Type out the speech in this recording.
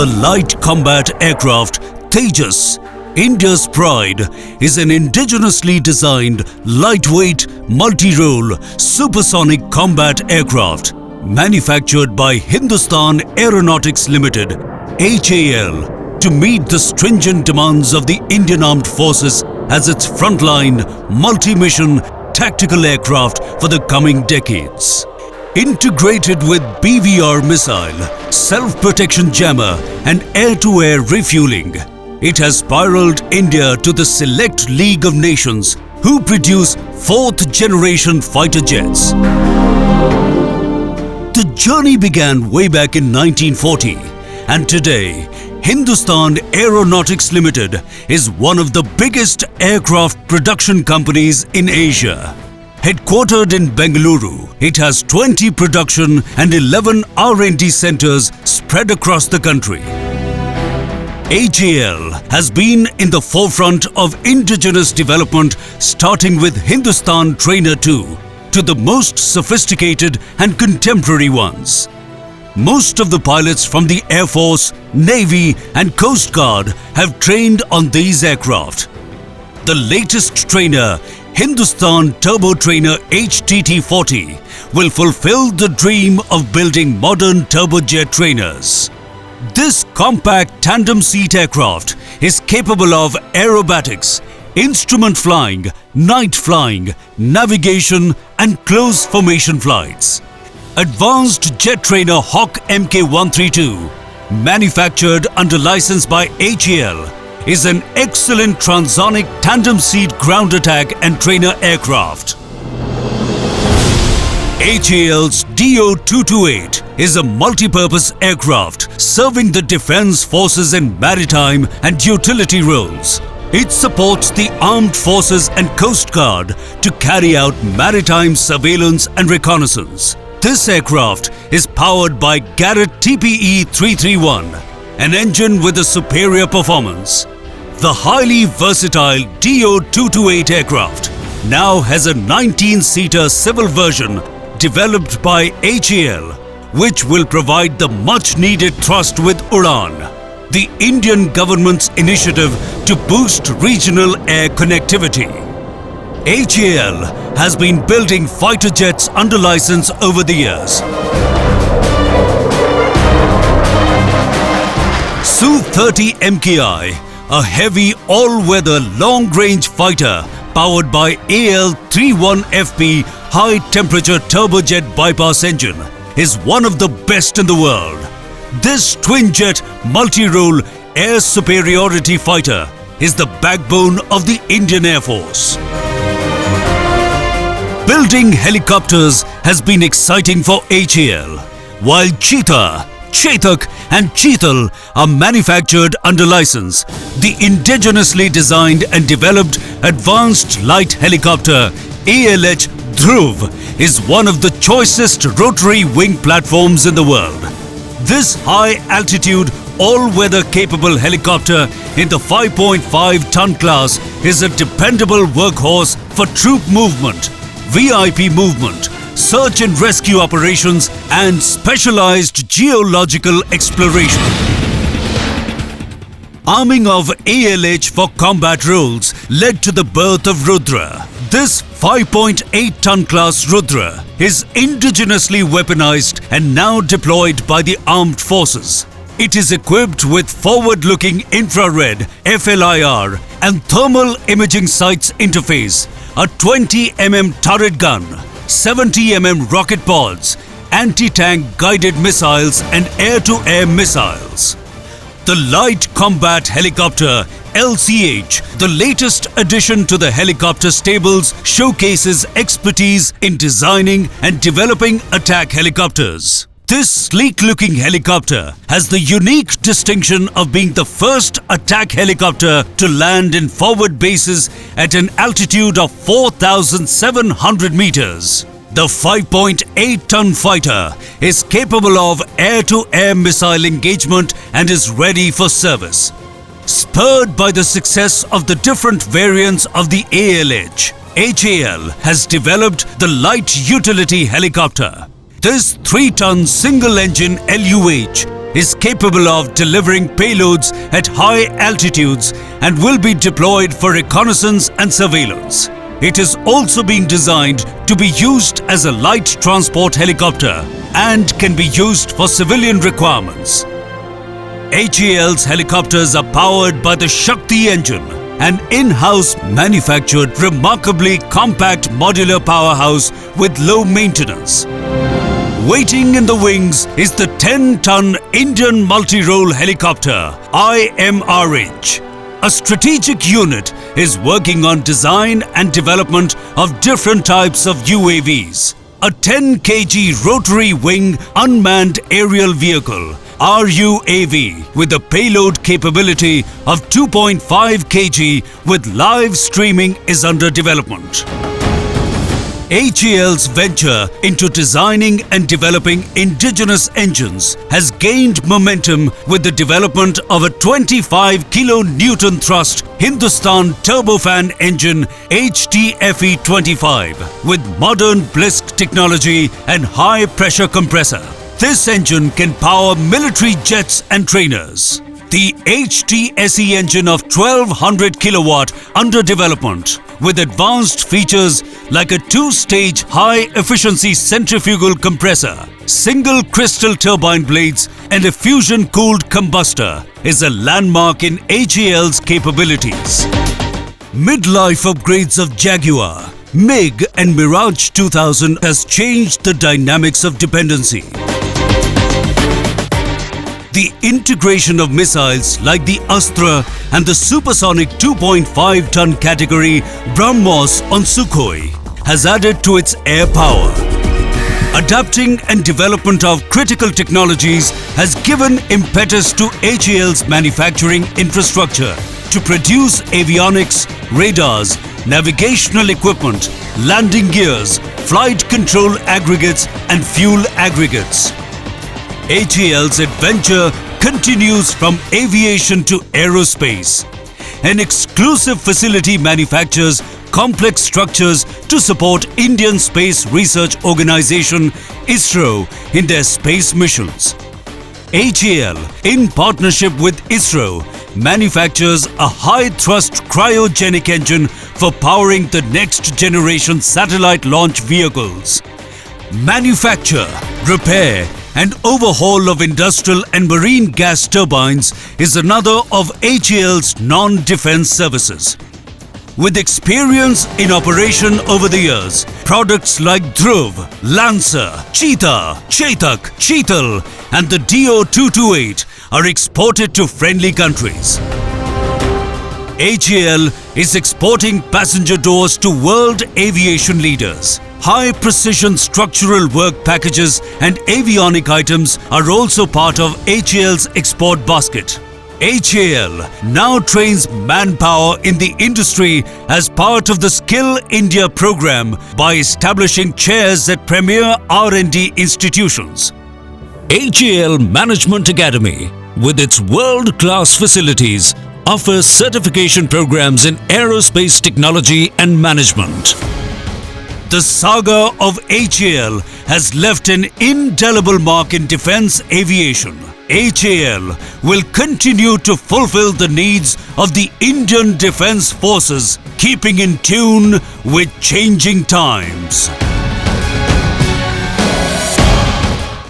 The light combat aircraft Tejas, India's pride, is an indigenously designed, lightweight, multi-role, supersonic combat aircraft manufactured by Hindustan Aeronautics Limited (HAL) to meet the stringent demands of the Indian Armed Forces as its frontline, multi-mission tactical aircraft for the coming decades. Integrated with BVR missile, self-protection jammer and air-to-air refueling, it has spiraled India to the select League of Nations who produce fourth-generation fighter jets. The journey began way back in 1940, and today, Hindustan Aeronautics Limited is one of the biggest aircraft production companies in Asia. Headquartered in Bengaluru, it has 20 production and 11 R&D centers spread across the country. HAL has been in the forefront of indigenous development, starting with Hindustan Trainer 2 to the most sophisticated and contemporary ones. Most of the pilots from the Air Force, Navy and Coast Guard have trained on these aircraft. The latest trainer, Hindustan Turbo Trainer HTT-40, will fulfill the dream of building modern turbojet trainers. This compact tandem seat aircraft is capable of aerobatics, instrument flying, night flying, navigation and close formation flights. Advanced jet trainer Hawk Mk132, manufactured under license by HAL, is an excellent transonic tandem seat ground attack and trainer aircraft. HAL's DO-228 is a multi-purpose aircraft serving the defense forces in maritime and utility roles. It supports the armed forces and Coast Guard to carry out maritime surveillance and reconnaissance. This aircraft is powered by Garrett TPE-331, an engine with a superior performance. The highly versatile DO-228 aircraft now has a 19-seater civil version developed by HAL, which will provide the much-needed thrust with Udaan, the Indian government's initiative to boost regional air connectivity. HAL has been building fighter jets under license over the years. Su-30 MKI, a heavy all-weather long-range fighter powered by AL-31FP high-temperature turbojet bypass engine, is one of the best in the world. This twin-jet multi-role air superiority fighter is the backbone of the Indian Air Force. Building helicopters has been exciting for HAL, while Cheetah, Chetak and Cheetal are manufactured under license. The indigenously designed and developed advanced light helicopter ALH Dhruv is one of the choicest rotary wing platforms in the world. This high-altitude, all-weather capable helicopter in the 5.5-ton class is a dependable workhorse for troop movement, VIP movement, search and rescue operations and specialized geological exploration. Arming of ALH for combat roles led to the birth of Rudra. This 5.8-ton class Rudra is indigenously weaponized and now deployed by the armed forces. It is equipped with forward-looking infrared, FLIR and thermal imaging sights interface, a 20mm turret gun, 70mm rocket pods, anti-tank guided missiles and air-to-air missiles. The Light Combat Helicopter LCH, the latest addition to the helicopter stables, showcases expertise in designing and developing attack helicopters. This sleek-looking helicopter has the unique distinction of being the first attack helicopter to land in forward bases at an altitude of 4,700 meters. The 5.8-ton fighter is capable of air-to-air missile engagement and is ready for service. Spurred by the success of the different variants of the ALH, HAL has developed the Light Utility Helicopter. This 3-ton single-engine LUH is capable of delivering payloads at high altitudes and will be deployed for reconnaissance and surveillance. It is also being designed to be used as a light transport helicopter and can be used for civilian requirements. HAL's helicopters are powered by the Shakti engine, an in-house manufactured remarkably compact modular powerhouse with low maintenance. Waiting in the wings is the 10-ton Indian multi-role helicopter IMRH. A strategic unit is working on design and development of different types of UAVs. A 10 kg rotary wing unmanned aerial vehicle RUAV with a payload capability of 2.5 kg with live streaming is under development. HAL's venture into designing and developing indigenous engines has gained momentum with the development of a 25 kN thrust Hindustan turbofan engine HTFE25 with modern Blisk technology and high pressure compressor. This engine can power military jets and trainers. The HTSE engine of 1200 kilowatt under development with advanced features like a 2-stage high-efficiency centrifugal compressor, single crystal turbine blades and a fusion-cooled combustor is a landmark in HAL's capabilities. Mid-life upgrades of Jaguar, MiG and Mirage 2000 has changed the dynamics of dependency. The integration of missiles like the Astra and the supersonic 2.5-ton category BrahMos on Sukhoi has added to its air power. Adapting and development of critical technologies has given impetus to HAL's manufacturing infrastructure to produce avionics, radars, navigational equipment, landing gears, flight control aggregates and fuel aggregates. HAL's adventure continues from aviation to aerospace. An exclusive facility manufactures complex structures to support Indian Space Research Organisation ISRO in their space missions. HAL, in partnership with ISRO, manufactures a high-thrust cryogenic engine for powering the next-generation satellite launch vehicles. Manufacture, repair and overhaul of industrial and marine gas turbines is another of HAL's non-defense services. With experience in operation over the years, products like Dhruv, Lancer, Cheetah, Chetak, Cheetal and the DO-228 are exported to friendly countries. HAL is exporting passenger doors to world aviation leaders. High-precision structural work packages and avionic items are also part of HAL's export basket. HAL now trains manpower in the industry as part of the Skill India program by establishing chairs at premier R&D institutions. HAL Management Academy, with its world-class facilities, offers certification programs in aerospace technology and management. The saga of HAL has left an indelible mark in defense aviation. HAL will continue to fulfill the needs of the Indian Defence Forces, keeping in tune with changing times.